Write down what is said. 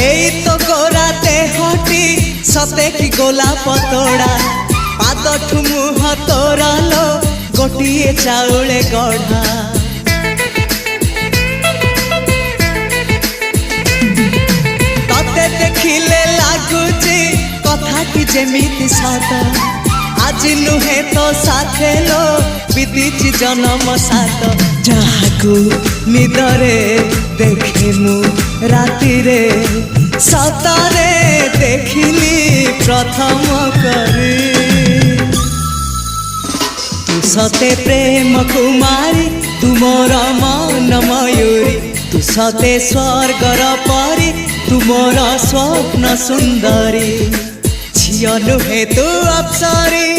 এই তো গোরাতে হটি সতে কি গোলাপ তোড়া পাদঠু মুহ তোরালো গোটিয়ে চাউলে গড়া ততে দেখিলে লাগুছি কথাটি যেমিতি সত আজি নুহে তো সাথে লো বিদিছি জনম সাত যাহাকু নিদরে দেখে মু রাতিরে সতরে দেখিলি প্রথম করে তু সতে প্রেম কুমারী তুমর মন ময়ূরী তু সতে স্বর্গর পরি তুমর স্বপ্ন সুন্দরী ঝিও নুহে তু অপ্সরী